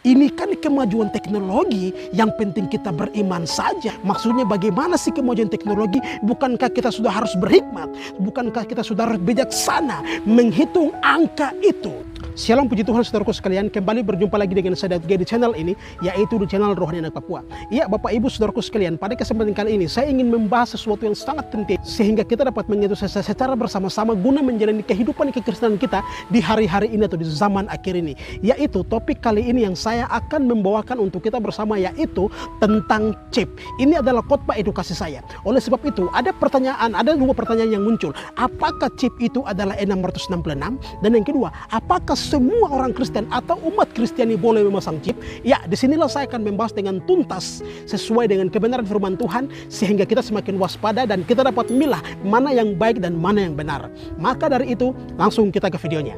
Ini kan kemajuan teknologi, yang penting kita beriman saja. Maksudnya bagaimana sih kemajuan teknologi? Bukankah kita sudah harus berhikmat? Bukankah kita sudah harus bijaksana menghitung angka itu? Shalom, puji Tuhan saudaraku sekalian, kembali berjumpa lagi dengan saya Daud G di channel ini, yaitu di channel Rohani Anak Papua. Ya Bapak Ibu saudaraku sekalian, pada kesempatan kali ini saya ingin membahas sesuatu yang sangat penting, sehingga kita dapat menyentuh secara bersama-sama guna menjalani kehidupan kekristenan kita di hari-hari ini atau di zaman akhir ini. Yaitu topik kali ini yang saya akan membawakan untuk kita bersama, yaitu tentang chip. Ini adalah khotbah edukasi saya. Oleh sebab itu ada dua pertanyaan yang muncul. Apakah chip itu adalah E666? Dan yang kedua, apakah semua orang Kristen atau umat Kristiani boleh memasang chip? Ya, disinilah saya akan membahas dengan tuntas sesuai dengan kebenaran firman Tuhan, sehingga kita semakin waspada dan kita dapat memilah mana yang baik dan mana yang benar. Maka dari itu, langsung kita ke videonya.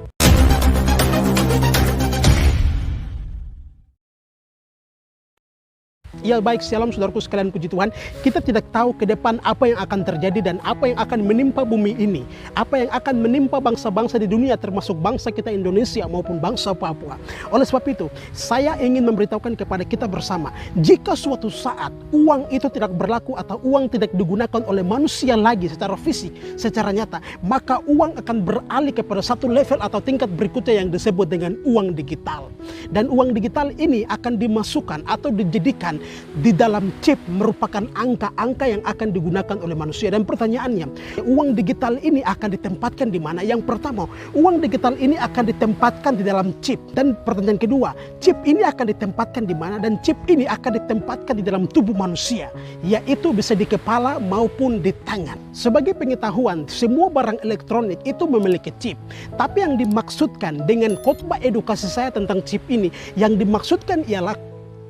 Ya baik, shalom saudaraku sekalian, puji Tuhan. Kita tidak tahu ke depan apa yang akan terjadi dan apa yang akan menimpa bumi ini, apa yang akan menimpa bangsa-bangsa di dunia, termasuk bangsa kita Indonesia maupun bangsa Papua. Oleh sebab itu, saya ingin memberitahukan kepada kita bersama, jika suatu saat uang itu tidak berlaku atau uang tidak digunakan oleh manusia lagi secara fisik, secara nyata, maka uang akan beralih kepada satu level atau tingkat berikutnya yang disebut dengan uang digital. Dan uang digital ini akan dimasukkan atau dijadikan di dalam chip, merupakan angka-angka yang akan digunakan oleh manusia. Dan pertanyaannya, uang digital ini akan ditempatkan di mana? Yang pertama, uang digital ini akan ditempatkan di dalam chip. Dan pertanyaan kedua, chip ini akan ditempatkan di mana? Dan chip ini akan ditempatkan di dalam tubuh manusia, yaitu bisa di kepala maupun di tangan. Sebagai pengetahuan, semua barang elektronik itu memiliki chip. Tapi yang dimaksudkan dengan khotbah edukasi saya tentang chip ini, yang dimaksudkan ialah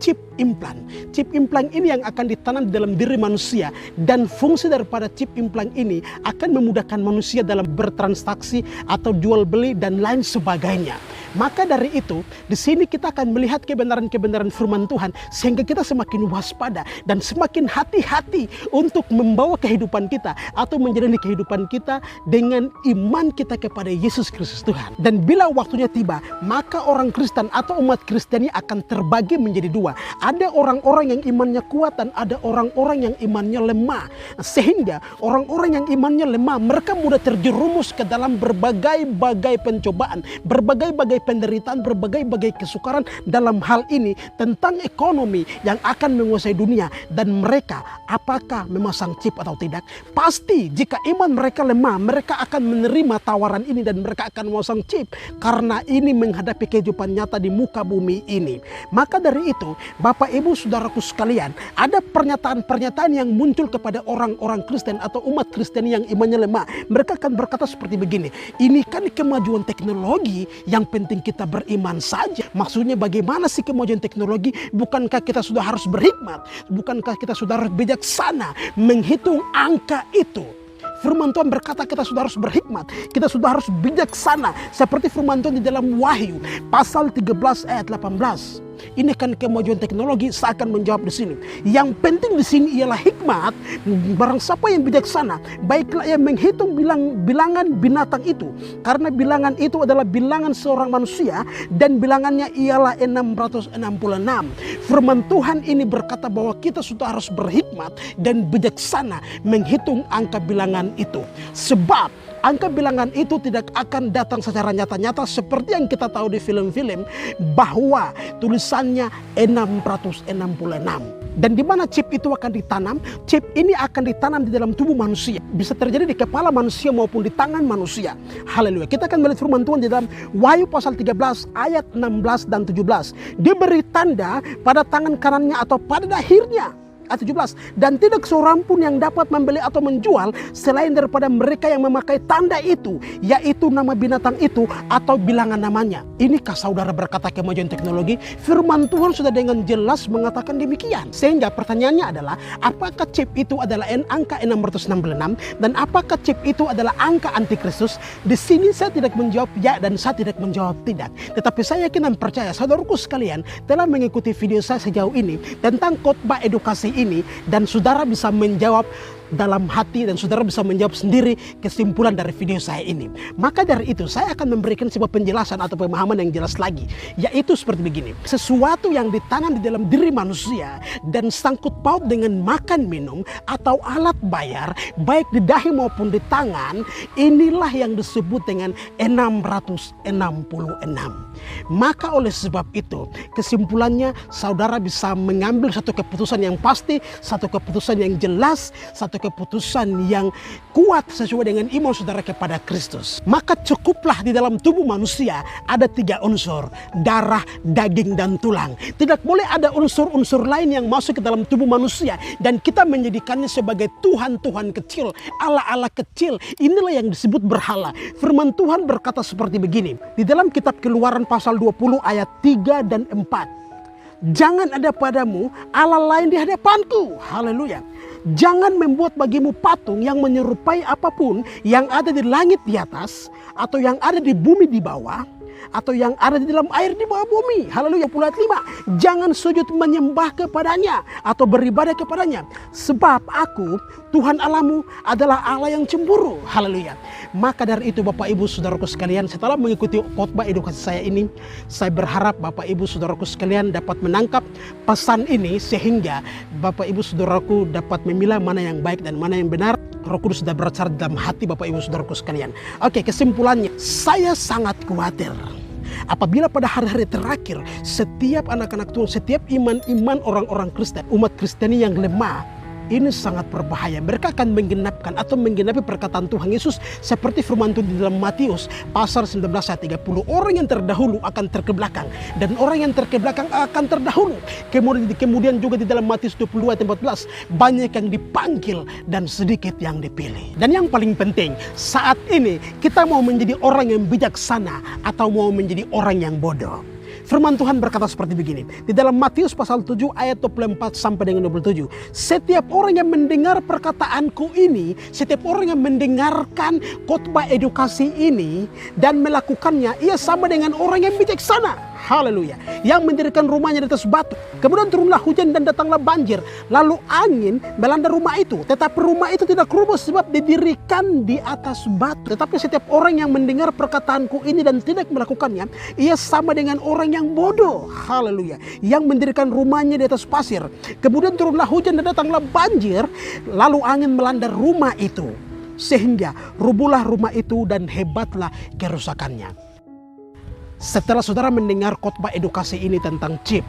chip implan. Chip implan ini yang akan ditanam di dalam diri manusia, dan fungsi daripada chip implan ini akan memudahkan manusia dalam bertransaksi atau jual beli dan lain sebagainya. Maka dari itu, di sini kita akan melihat kebenaran-kebenaran firman Tuhan, sehingga kita semakin waspada dan semakin hati-hati untuk membawa kehidupan kita atau menjalani kehidupan kita dengan iman kita kepada Yesus Kristus Tuhan. Dan bila waktunya tiba, maka orang Kristen atau umat Kristiani akan terbagi menjadi dua. Ada orang-orang yang imannya kuat dan ada orang-orang yang imannya lemah. Sehingga orang-orang yang imannya lemah, mereka mudah terjerumus ke dalam berbagai-bagai pencobaan, berbagai-bagai penderitaan, berbagai-bagai kesukaran dalam hal ini tentang ekonomi yang akan menguasai dunia. Dan mereka apakah memasang chip atau tidak? Pasti jika iman mereka lemah, mereka akan menerima tawaran ini dan mereka akan memasang chip, karena ini menghadapi kehidupan nyata di muka bumi ini. Maka dari itu, Bapak Ibu saudaraku sekalian, ada pernyataan-pernyataan yang muncul kepada orang-orang Kristen atau umat Kristen yang imannya lemah. Mereka akan berkata seperti begini, ini kan kemajuan teknologi, yang penting kita beriman saja. Maksudnya bagaimana sih kemajuan teknologi? Bukankah kita sudah harus berhikmat? Bukankah kita sudah harus bijaksana menghitung angka itu? Firman Tuhan berkata kita sudah harus berhikmat, kita sudah harus bijaksana, seperti firman Tuhan di dalam Wahyu pasal 13 ayat 18. Ini kan kemajuan teknologi. Saya akan menjawab di sini. Yang penting di sini ialah hikmat. Barang siapa yang bijaksana, baiklah ia menghitung bilangan binatang itu, karena bilangan itu adalah bilangan seorang manusia dan bilangannya ialah 666. Firman Tuhan ini berkata bahwa kita sudah harus berhikmat dan bijaksana menghitung angka bilangan itu. Sebab angka bilangan itu tidak akan datang secara nyata-nyata seperti yang kita tahu di film-film, bahwa tulisannya 666. Dan di mana chip itu akan ditanam? Chip ini akan ditanam di dalam tubuh manusia. Bisa terjadi di kepala manusia maupun di tangan manusia. Haleluya. Kita akan melihat firman Tuhan di dalam Wahyu pasal 13 ayat 16 dan 17. Diberi tanda pada tangan kanannya atau pada dahinya. Ayat 17, dan tidak seorang pun yang dapat membeli atau menjual selain daripada mereka yang memakai tanda itu, yaitu nama binatang itu atau bilangan namanya. Inikah saudara berkata kemajuan teknologi? Firman Tuhan sudah dengan jelas mengatakan demikian. Sehingga pertanyaannya adalah, apakah chip itu adalah angka 666 dan apakah chip itu adalah angka antikristus? Di sini saya tidak menjawab ya dan saya tidak menjawab tidak. Tetapi saya yakin dan percaya saudaraku sekalian telah mengikuti video saya sejauh ini tentang khotbah edukasi ini, dan saudara bisa menjawab dalam hati dan saudara bisa menjawab sendiri kesimpulan dari video saya ini. Maka dari itu saya akan memberikan sebuah penjelasan atau pemahaman yang jelas lagi, yaitu seperti begini. Sesuatu yang ditanam di dalam diri manusia dan sangkut paut dengan makan minum atau alat bayar, baik di dahi maupun di tangan, inilah yang disebut dengan 666. Maka oleh sebab itu, kesimpulannya saudara bisa mengambil satu keputusan yang pasti, satu keputusan yang jelas, satu keputusan yang kuat sesuai dengan iman saudara kepada Kristus. Maka cukuplah di dalam tubuh manusia ada 3 unsur, darah, daging, dan tulang. Tidak boleh ada unsur-unsur lain yang masuk ke dalam tubuh manusia dan kita menjadikannya sebagai Tuhan-Tuhan kecil, Allah-Allah kecil. Inilah yang disebut berhala. Firman Tuhan berkata seperti begini di dalam kitab Keluaran pasal 20 ayat 3 dan 4. Jangan ada padamu Allah lain di hadapanku. Haleluya. Jangan membuat bagimu patung yang menyerupai apapun yang ada di langit di atas, atau yang ada di bumi di bawah, atau yang ada di dalam air di bawah bumi. Haleluya. Pula 5. Jangan sujud menyembah kepadanya atau beribadah kepadanya. Sebab aku, Tuhan Allahmu, adalah Allah yang cemburu. Haleluya. Maka dari itu Bapak Ibu Saudaraku sekalian, setelah mengikuti khotbah edukasi saya ini, saya berharap Bapak Ibu Saudaraku sekalian dapat menangkap pesan ini sehingga Bapak Ibu Saudaraku dapat memilah mana yang baik dan mana yang benar. Roh Kudus sudah berbicara dalam hati Bapak Ibu Saudaraku sekalian. Oke, kesimpulannya, saya sangat khawatir apabila pada hari-hari terakhir setiap anak-anak Tuhan, setiap iman-iman orang-orang Kristen, umat Kristeni yang lemah, ini sangat berbahaya. Mereka akan menggenapkan atau menggenapi perkataan Tuhan Yesus seperti firman Tuhan di dalam Matius pasal 19 ayat 30. Orang yang terdahulu akan terkebelakang dan orang yang terkebelakang akan terdahulu. Kemudian juga di dalam Matius 22 ayat 14, banyak yang dipanggil dan sedikit yang dipilih. Dan yang paling penting, saat ini kita mau menjadi orang yang bijaksana atau mau menjadi orang yang bodoh. Firman Tuhan berkata seperti begini di dalam Matius pasal 7 ayat 24 sampai dengan 27. Setiap orang yang mendengar perkataanku ini, setiap orang yang mendengarkan khotbah edukasi ini dan melakukannya, ia sama dengan orang yang bijaksana. Haleluya. Yang mendirikan rumahnya di atas batu. Kemudian turunlah hujan dan datanglah banjir. Lalu angin melanda rumah itu. Tetapi rumah itu tidak rubuh sebab didirikan di atas batu. Tetapi setiap orang yang mendengar perkataanku ini dan tidak melakukannya, ia sama dengan orang yang bodoh. Haleluya. Yang mendirikan rumahnya di atas pasir. Kemudian turunlah hujan dan datanglah banjir. Lalu angin melanda rumah itu. Sehingga rubuhlah rumah itu dan hebatlah kerusakannya. Setelah saudara mendengar khotbah edukasi ini tentang chip,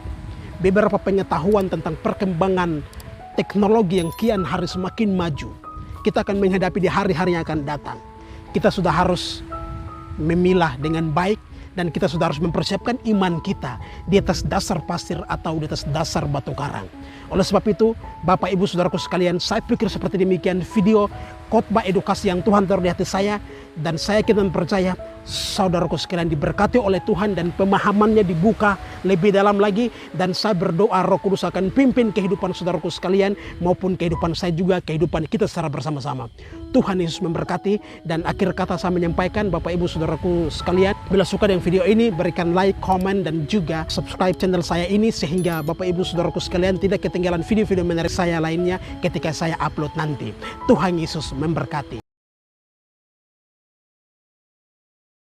beberapa pengetahuan tentang perkembangan teknologi yang kian hari semakin maju, kita akan menghadapi di hari-hari yang akan datang. Kita sudah harus memilah dengan baik dan kita sudah harus mempersiapkan iman kita di atas dasar pasir atau di atas dasar batu karang. Oleh sebab itu, Bapak Ibu Saudaraku sekalian, saya pikir seperti demikian video khotbah edukasi yang Tuhan taruh di hati saya, dan saya yakin percaya saudaraku sekalian diberkati oleh Tuhan dan pemahamannya dibuka lebih dalam lagi, dan saya berdoa Roh Kudus akan pimpin kehidupan saudaraku sekalian maupun kehidupan saya juga, kehidupan kita secara bersama-sama. Tuhan Yesus memberkati, dan akhir kata saya menyampaikan Bapak Ibu Saudaraku sekalian, bila suka dengan video ini berikan like, komen, dan juga subscribe channel saya ini sehingga Bapak Ibu Saudaraku sekalian tidak ketinggalan video-video menarik saya lainnya ketika saya upload nanti. Tuhan Yesus memberkati.